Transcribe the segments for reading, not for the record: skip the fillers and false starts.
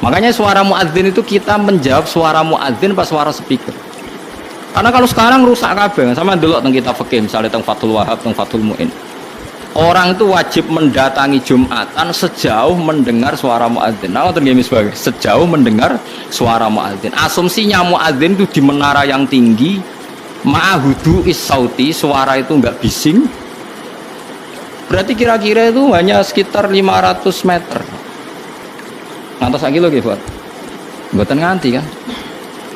Makanya suara muadzin itu kita menjawab suara muadzin pas suara speaker. Karena kalau sekarang rusak kabeh, sama delok teng kitab fikih misalnya teng Fathul Wahhab, teng Fathul Muin. Orang itu wajib mendatangi Jumatan sejauh mendengar suara muadzin. Nah, terus sebagai sejauh mendengar suara muadzin. Asumsinya muadzin itu di menara yang tinggi, ma'hudu is-sauti, suara itu enggak bising. Berarti kira-kira itu hanya sekitar 500 meter. Ngantos sak kilo nggih, Pak. Mboten nganti kan.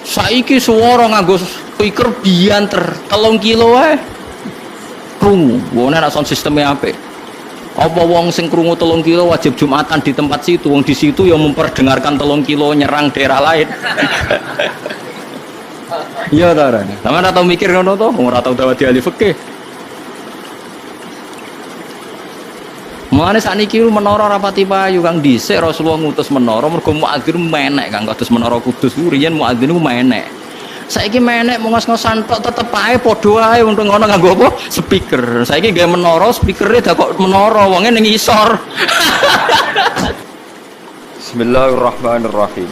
Saiki suara nganggo speaker bianter 3 kilo wae. Krungu, wong nek sound sistemnya apik. Apa wong sing krungu 3 kilo wajib Jumatan di tempat situ, wong di situ yang memperdengarkan 3 kilo nyerang daerah lain. Iya ta ora. Sampeyan ora tau mikir ngono to, wong ora tau dawati ahli fikih. Mulane sakniki menara rapati payu Kang dhisik Rasulullah ngutus menara mergo muadzin menek Kang kados menara Kudus riyen muadzin ku menek. Saiki menek ngos-ngosan tok tetep ae padha ae untuk ngono nganggo apa? Speaker. Saiki gawe menara speakere dak kok menara wonge ning isor. Bismillahirrahmanirrahim.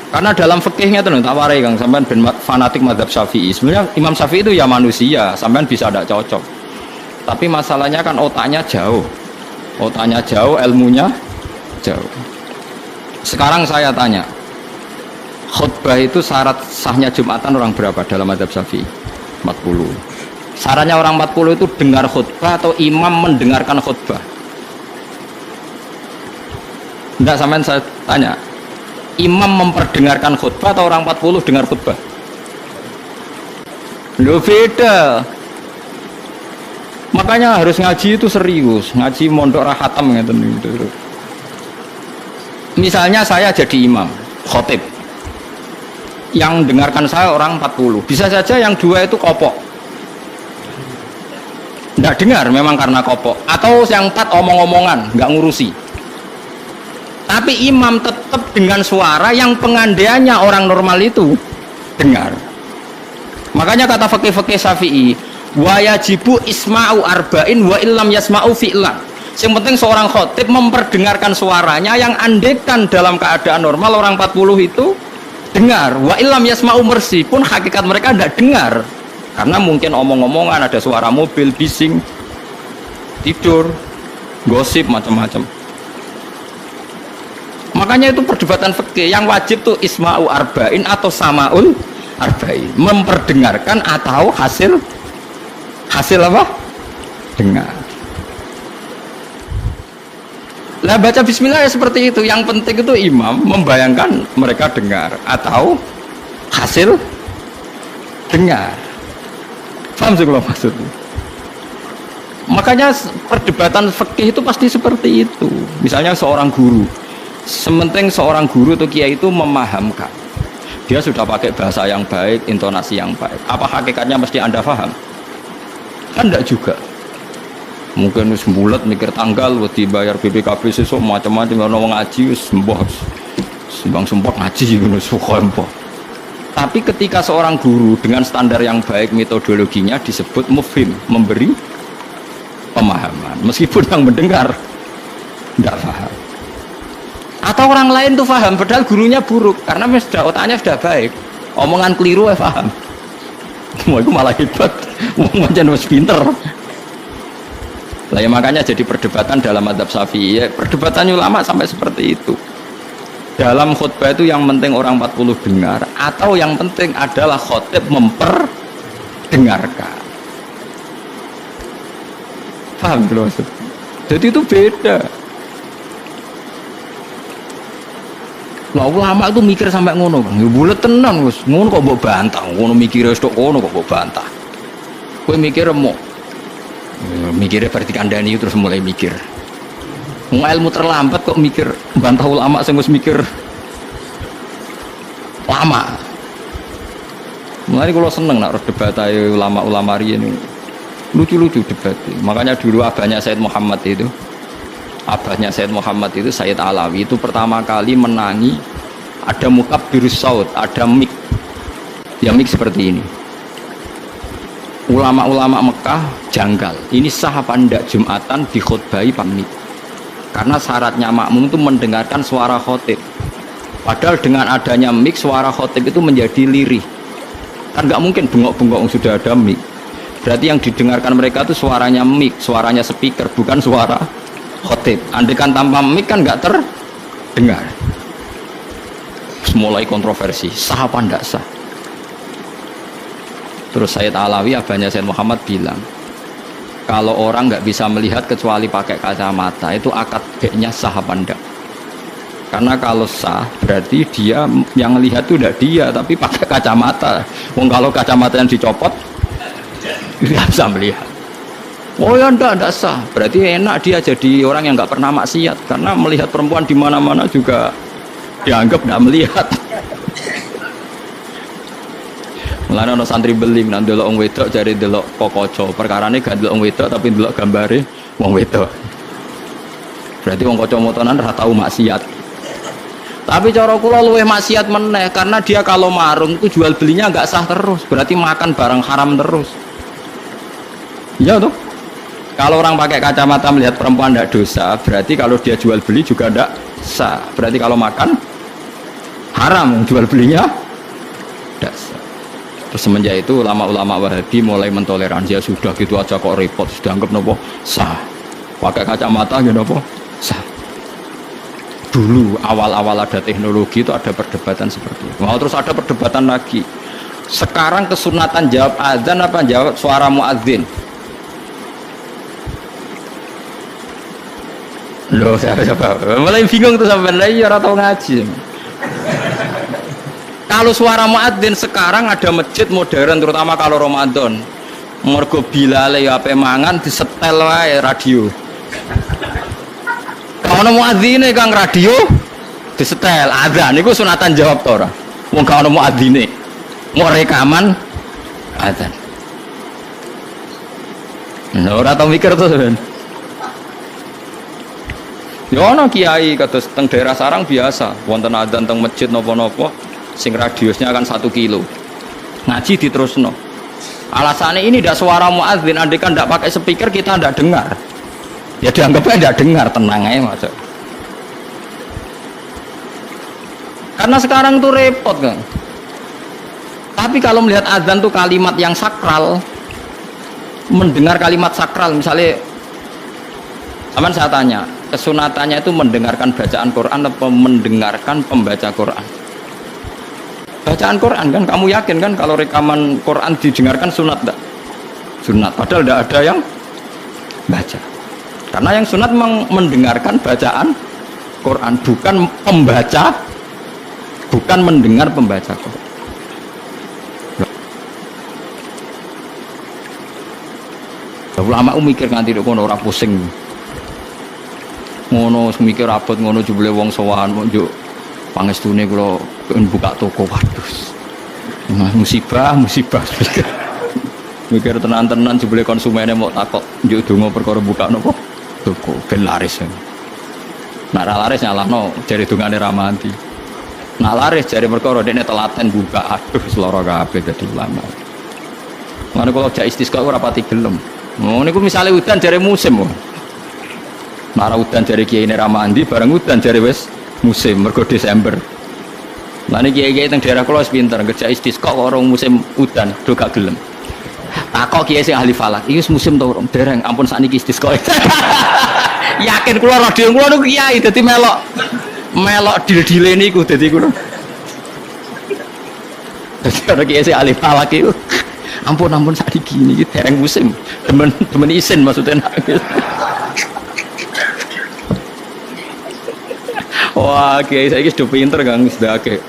Karena dalam fikihnya itu tak warai Kang sampean ben fanatik mazhab Syafi'i. Sebenarnya Imam Syafi'i itu ya manusia, sampean bisa ndak cocok. Tapi masalahnya kan otaknya jauh, ilmunya jauh. Sekarang saya tanya, khutbah itu syarat sahnya Jumatan orang berapa dalam mazhab Syafi'i? 40. Syaratnya orang 40 itu dengar khutbah atau imam mendengarkan khutbah? Enggak, sampean saya tanya, imam memperdengarkan khutbah atau orang 40 dengar khutbah? Loh beda. Makanya harus ngaji itu serius, ngaji mondok rahatam gitu. Misalnya saya jadi imam, khotib, yang dengarkan saya orang 40, bisa saja yang 2 itu kopok, nggak dengar memang karena kopok, atau yang 4 omong-omongan, nggak ngurusi. Tapi imam tetap dengan suara yang pengandaiannya orang normal itu dengar. Makanya kata fikih-fikih Syafi'i, wa yajibu isma'u arba'in wa illam yasma'u fi'lan. Yang penting seorang khotib memperdengarkan suaranya yang andekan dalam keadaan normal orang 40 itu dengar, wa illam yasma'u mersi pun hakikat mereka tidak dengar karena mungkin omong-omongan, ada suara mobil, bising, tidur, gosip, macam-macam. Makanya itu perdebatan fikih yang wajib tuh isma'u arba'in atau sama'ul arba'in, memperdengarkan atau hasil apa? Dengar. Lah baca bismillah ya seperti itu. Yang penting itu imam membayangkan mereka dengar atau hasil dengar. Paham sih kalau maksudnya? Makanya perdebatan fikih itu pasti seperti itu. Misalnya seorang guru, sementing seorang guru atau kiai itu memahamkan, dia sudah pakai bahasa yang baik, intonasi yang baik. Apa hakikatnya mesti Anda paham? Kan enggak juga. Mungkin wis bulet mikir tanggal wedi bayar BPKB sesuk macam-macam ono wong ngaji wis mbah sembang sumpah ngaji ngono suka. Tapi ketika seorang guru dengan standar yang baik metodologinya disebut mufhim, memberi pemahaman meskipun yang mendengar enggak paham. Atau orang lain tuh paham padahal gurunya buruk karena sudah otaknya sudah baik. Omongan keliru paham. Wah, itu malah hebat. Wong pancen wis pinter. Lah ya makanya jadi perdebatan dalam mazhab Syafi'i. Ya, perdebatan ulama sampai seperti itu. Dalam khutbah itu yang penting orang 40 dengar atau yang penting adalah khotib memperdengarkan. Paham belum maksud? Jadi itu beda. Lah ulama itu mikir sampai ngono, Bang. Ya bulet tenan wis. Ngono kok mbok bantah, ngono mikire wis tok ngono kok mbok bantah. Kowe mikir emok. Mikirnya berarti kandani terus mulai mikir. Wong ilmu terlambat kok mikir bantah ulama sing wis mikir lama. Mulane kula seneng nek debat ae ulama-ulama riyen lucu-lucu debat. Makanya dulu abahnya Said Muhammad itu Said Alawi itu pertama kali menangi ada mukabbirus saut, ada mik. Ya mik seperti ini. Ulama-ulama Mekah janggal. Ini sah apa enggak Jumatan dikhutbahi pamit. Karena syaratnya makmum itu mendengarkan suara khotib. Padahal dengan adanya mic, suara khotib itu menjadi lirih. Kan nggak mungkin bengok-bengok sudah ada mic. Berarti yang didengarkan mereka itu suaranya mic, suaranya speaker, bukan suara khotib. Andaikan tanpa mic kan nggak terdengar. Mulai kontroversi, sah apa ndak sah? Terus Sayyid Alawi, abahnya Sayyid Muhammad bilang, kalau orang nggak bisa melihat kecuali pakai kacamata, itu akad baiknya sah apa ndak? Karena kalau sah, berarti dia yang lihat itu tidak dia, tapi pakai kacamata. Wong kalau kacamata yang dicopot, dia bisa melihat. Oh ya ndak sah. Berarti enak dia jadi orang yang nggak pernah maksiat, karena melihat perempuan di mana-mana juga dianggap tidak melihat. Mulane ana santri beling nang delok wong wedok jare delok kokoco. Perkarane gak delok wong wedok tapi delok gambare wong wedok. Berarti wong kacamataan ora tau maksiat. Tapi cara kula luwih maksiat meneh karena dia kalau marung itu jual belinya enggak sah terus. Berarti makan barang haram terus. Iya tuh. Kalau orang pakai kacamata melihat perempuan tidak dosa, berarti kalau dia jual beli juga tidak sah. Berarti kalau makan haram, jual belinya tidak sah. Terus semenjak itu ulama-ulama Wahabi mulai mentoleransi, ya sudah gitu aja kok repot, sudah anggap nopo sah. Pakai kacamata gitu nopo sah. Dulu awal-awal ada teknologi itu ada perdebatan seperti itu. Mau terus ada perdebatan lagi. Sekarang kesunatan jawab azan apa jawab suara muadzin? Loh, siapa mulai bingung tuh sampai lagi orang tahu ngaji. Kalau suara muadzin sekarang ada masjid modern terutama kalau Ramadan. Mergo bilale ya ape mangan disetel wae radio. Kalau muadzine Kang radio disetel azan niku sunatan jawab to ora? Wong gak ono muadzine. Mau rekaman azan. Nah, ora tau mikir to sampean. Ya ana kiai kados teng daerah sarang biasa, wonten adzan teng masjid napa-napa sing radiusnya akan 1 kilo. Ngaji diterusno. Alasannya ini tidak suara muadzin, andekan tidak pakai speaker kita tidak dengar. Ya dianggapnya tidak dengar, tenang aja Mas. Karena sekarang tuh repot kan. Tapi kalau melihat adzan tuh kalimat yang sakral, mendengar kalimat sakral misalnya, aman saya tanya, kesunatannya itu mendengarkan bacaan Quran atau mendengarkan pembaca Quran? Bacaan Quran kan, kamu yakin kan kalau rekaman Quran didengarkan sunat enggak? Sunat, padahal tidak ada yang baca. Karena yang sunat memang mendengarkan bacaan Quran, bukan pembaca, bukan mendengar pembaca Quran. Ulama mikir nganti kono ora pusing. Ngono mikir abot ngono jebule wong sowan njuk pangestune kula buka toko waduh. Nah, musibah mikir tenan-tenan jebule konsumene mau takok njuk donga perkara buka napa toko ben laris. Nek ra laris nyalahno jare dongane ra mati. Nek laris jare perkara dekne telaten buka aduh seloro kabeh dadi ulama. Mane kula jak istisqa ora pati gelem. Oh niku misale udan jare musim. Nara udan jari kiai ini ramandi, bareng udan jari wes musim, mergo Desember. Nah ini kiai teng daerah kula wis pinter, kerja istisqa orang musim udan, do gak gelem. Takok kiai sing ahli falak, iki musim to urung? Dereng, ampun sakniki istisqa. Yakin kula radio kula niku kiai dadi melok dil-dile niku dadi kula. Dadi ana kiai sing ahli falak iku. Ampun sakniki niki dereng musim. Demen isin maksudnya. Wah, kiai saiki sudah pinter Kang, sudah akeh.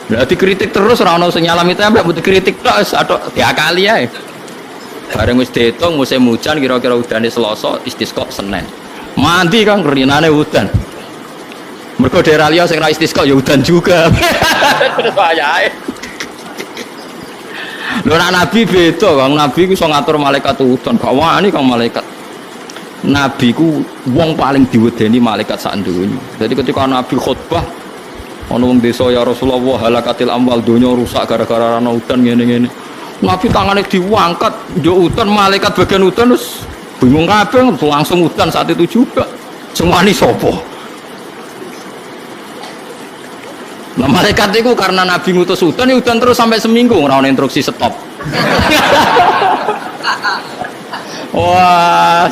Berarti kritik terus ora ono sing nyalami tembak, butuh kritik tok wis atok diakali ae. Bareng wis diitung musim hujan kira-kira udane Selasa, istisqa Senin. Mandi Kang rinane udan. Mergo daerah liya sing ra istisqa ya udan juga. Terus wayahe. Lho nek nabi beda Kang, nabi ku iso ngatur malaikat udan, gak wani Kang malaikat. Nabi ku wong paling diwedeni malaikat sak donya. Jadi ketika Nabi khutbah ana wong desa ya Rasulullah halakatil amwal donya rusak gara-gara ana udan ngene-ngene. Nabi tangane diangkat njuk udan malaikat bagian udan terus bingung kabeh langsung udan saat itu juga. Semua ini sopo. Nah malaikat itu karena Nabi ngutus udan, ya udan terus sampai seminggu ora ono instruksi stop. Wah,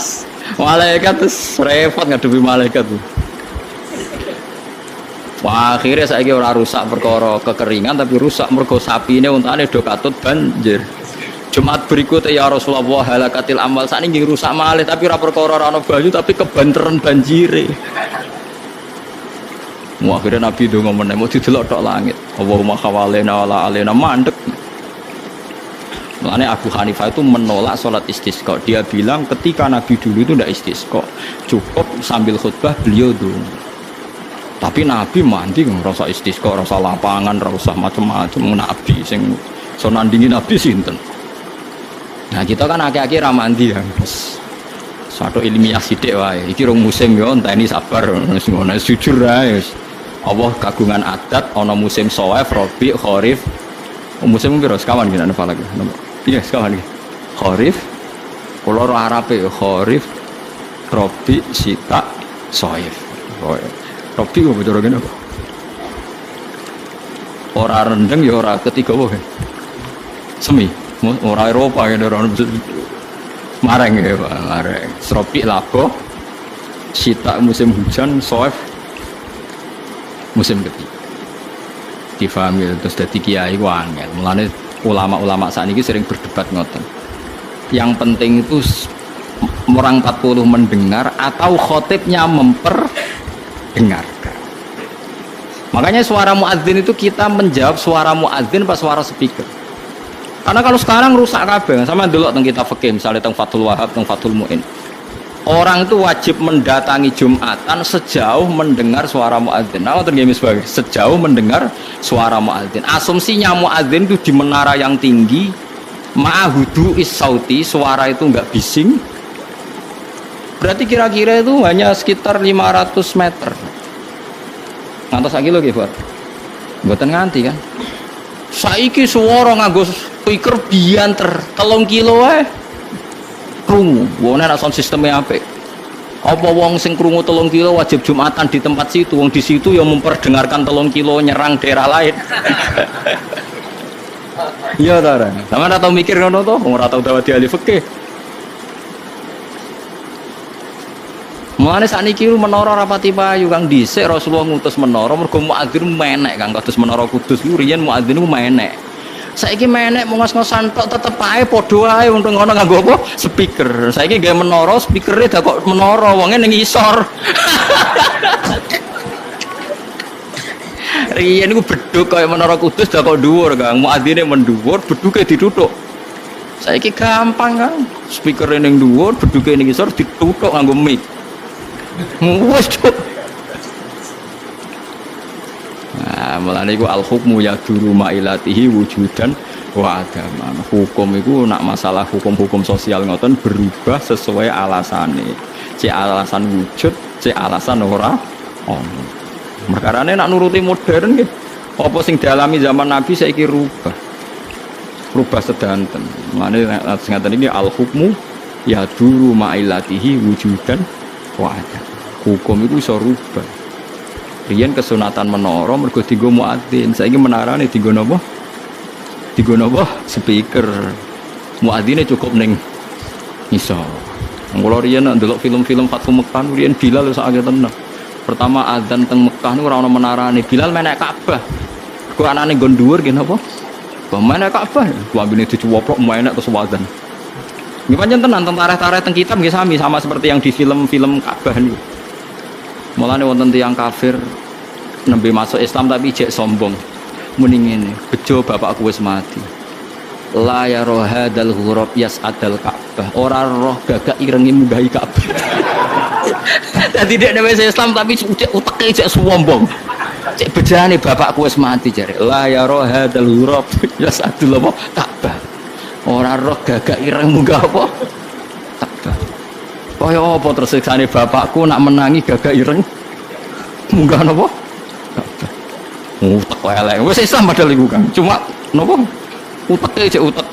malaikat terus repot ngadepi malaikat tuh. Wah, akhirnya saya ora rusak perkara kekeringan tapi rusak mergo sapine untane do katut banjir. Jumat berikutnya ya Rasulullah halakatil amal saat ini rusak malih tapi ora perkara ora ono banyu tapi kebanteran banjire. Akhirnya Nabi itu ngomong mau didelok tok langit. Allahumma khawalena wala alena mandek. Makanya Abu Hanifah itu menolak sholat istisqa. Dia bilang ketika Nabi dulu itu tidak istisqa, cukup sambil khutbah beliau dulu. Tapi Nabi mandi rasa istisqa, rasa lapangan, rasa macam-macam. Nabi sing so nandingi Nabi sinten. Nah kita kan akhir-akhir ramandi ya, satu ilmiah sidik wae. Iki rong musim yo, entah ini sabar, ngono jujur ae. Allah kagungan adat, ana musim Shawaif, Rabi, Kharif. Musim piro sekawan gini falak. Iya sekawan iki. Kharif, kula ro Arabe Kharif, Rabi, Sita, Shawaif. Rabi kok bocor ngene apa? Ora rendeng ya ora ketiga wae. Semi. Orang Eropa ya orang mareng ya Pak, mareng. Seropi labo, Sita musim hujan, Soef musim ketiga. Difahami terus dari kiai wangel. Mulane ulama-ulama saat ini sering berdebat ngoten. Yang penting itu orang 40 mendengar atau khotibnya memperdengarkan. Makanya suara muadzin itu kita menjawab suara muadzin pas suara speaker. Karena kalau sekarang rusak kabeh, sama dulu tentang kita fikih misalnya tentang Fathul Wahab, tentang Fathul Mu'in. Orang itu wajib mendatangi Jumatan sejauh mendengar suara muadzin. Nah, tergemis sebagai sejauh mendengar suara muadzin. Asumsinya muadzin itu di menara yang tinggi, ma'hudu is-sauti, suara itu enggak bising. Berarti kira-kira itu hanya sekitar 500 meter. Ngantos lagi lho, Buat. Mboten nganti kan. Saiki suara nganggo speaker bianter 3 kilo ae krungu. Wong nek sound sistemnya apik. Apa wong sing krungu 3 kilo wajib Jumatan di tempat situ, wong di situ yang memperdengarkan 3 kilo nyerang daerah lain. Iya ta ora? Sampeyan ora tau mikir ngono to, wong ora tau dawuh ahli fikih. Mulane sakniki menara rapati payu Kang dhisik Rasulullah ngutus menara mergo muadzin menek Kang kados menara Kudus ku riyen muadzin ku menek. Saiki menek ngos-ngosan tok tetep ae padha ae untuk ngono nganggo apa? Speaker. Saiki gawe menara speakere dak kok menara wonge ning isor. Riyen niku bedhug kaya menara Kudus dak kok dhuwur Kang. Muadzine mendhuwur, bedhuge dituthuk. Saiki gampang Kang. Speakere ning dhuwur, bedhuge ning isor dituthuk nganggo mic. Wes cuk. Nah, mulane iku al hukmu yaduru mailatihi wujudan wa adaman. Hukum iku nak masalah hukum-hukum sosial ngoten berubah sesuai alasane. Cek alasan wujud, cek alasan ora ono. Perkarane nak nuruti modern nggih. Apa sing dialami zaman Nabi saiki rubah. Rubah sedanten. Mulane ngaten iki al hukmu yaduru mailatihi wujudan wa adaman. Hukum itu iso rubah. Riyen kesunatan menara mergo dienggo muadzin, saiki menarane dienggo napa? Dienggo napa? Speaker. Muadzine cukup ning iso. Mula riyen ndelok film-film Fathul Mekah riyen Bilal sak akeh tenan. Pertama adzan teng Mekah niku ora ana menarane. Bilal menek Ka'bah. Ku anane nggon dhuwur nggih napa? Kok menek Ka'bah? Kuambine dicuwoplok menek terus adzan. Nggih pancen tenan tentara-tentara teng kitab nggih sami sama seperti yang di film-film Ka'bah niku. Mulane wonten tiyang kafir nembe masuk Islam tapi jek sombong. Muni ngene, bejo bapakku wis mati. La ya rohadal ghurab yas'adal Ka'bah. Ora roh gagak irengi munggahi Ka'bah. Dadi dek wis Islam tapi uteke jek sombong. Cek bejane bapakku wis mati jare. La ya rohadal ghurab yas'adul Ka'bah. Ora roh gagak ireng munggah apa? Ka'bah. Kaya apa terus siksane bapakku nak menangi gagak ireng munggah napa? Utek elek. Wis Islam padahal iku Kang. Cuma napa? Uteke cek utek